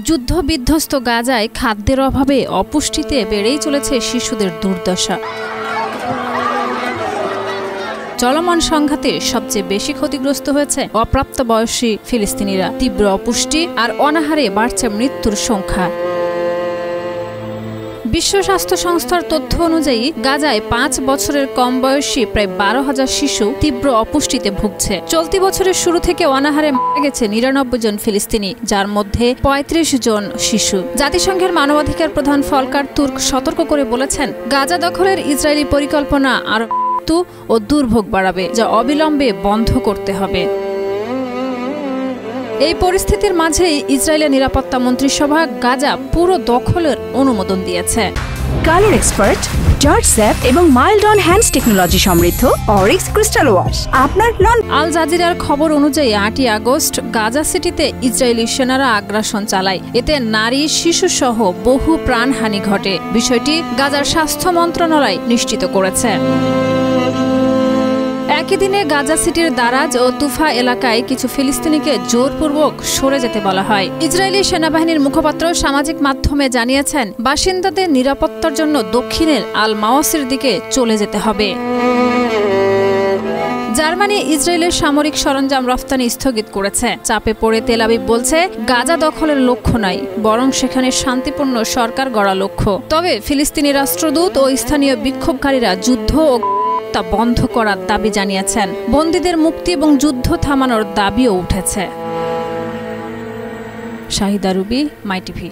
যুদ্ধবিধ্বস্ত গাজায় খাদ্যের অভাবে অপুষ্টিতে বেড়েই চলেছে শিশুদের দুর্দশা। চলমান সংঘাতে সবচেয়ে বেশি ক্ষতিগ্রস্ত হয়েছে অপ্রাপ্তবয়স্ক ফিলিস্তিনিরা। তীব্র অপুষ্টি আর অনাহারে বাড়ছে মৃত্যুর সংখ্যা। বিশ্ব স্বাস্থ্য সংস্থার তথ্য অনুযায়ী গাজায় ৫ বছরের কম বয়সী প্রায় ১২,০০০ শিশু তীব্র অপুষ্টিতে ভুগছে। চলতি বছরের শুরু থেকে অনাহারে মারা গেছে ৯৯ জন ফিলিস্তিনি, যার মধ্যে ৩৫ জন শিশু। জাতিসংঘের মানবাধিকার প্রধান ফলকার তুর্ক সতর্ক করে বলেছেন, গাজা দখলের ইসরায়েলি পরিকল্পনা আরও মৃত্যু ও দুর্ভোগ বাড়াবে, যা অবিলম্বে বন্ধ করতে হবে। এই পরিস্থিতির মাঝেই ইসরায়েলের নিরাপত্তা মন্ত্রিসভা গাজা পুরো দখলের অনুমোদন দিয়েছে। কালার এক্সপার্ট, জর্জ স্যাপ এবং মাইল্ড অন হ্যান্ডস টেকনোলজি সমৃদ্ধ অরিক্স ক্রিস্টাল ওয়াশ আপনার আল জাজিরার খবর অনুযায়ী ৮ই আগস্ট গাজা সিটিতে ইসরায়েলি সেনারা আগ্রাসন চালায়। এতে নারী, শিশু সহ বহু প্রাণহানি ঘটে। বিষয়টি গাজার স্বাস্থ্য মন্ত্রণালয় নিশ্চিত করেছে। একই দিনে গাজা সিটির দারাজ ও তুফা এলাকায় কিছু ফিলিস্তিনিকে জোরপূর্বক সরে যেতে বলা হয়। ইসরায়েলি সেনাবাহিনীর মুখপাত্র সামাজিক মাধ্যমে জানিয়েছেন, বাসিন্দাদের নিরাপত্তার জন্য দক্ষিণের আল মাওয়াসির দিকে চলে যেতে হবে। জার্মানি ইসরায়েলের সামরিক সরঞ্জাম রফতানি স্থগিত করেছে। চাপে পড়ে তেল আবিব বলছে, গাজা দখলের লক্ষ্য নয়, বরং সেখানে শান্তিপূর্ণ সরকার গড়া লক্ষ্য। তবে ফিলিস্তিনি রাষ্ট্রদূত ও স্থানীয় বিক্ষোভকারীরা যুদ্ধ ও তা বন্ধ করার দাবি জানিয়েছেন। বন্দীদের মুক্তি এবং যুদ্ধ থামানোর দাবিও উঠেছে। শাহিদা রুবি, মাই টিভি।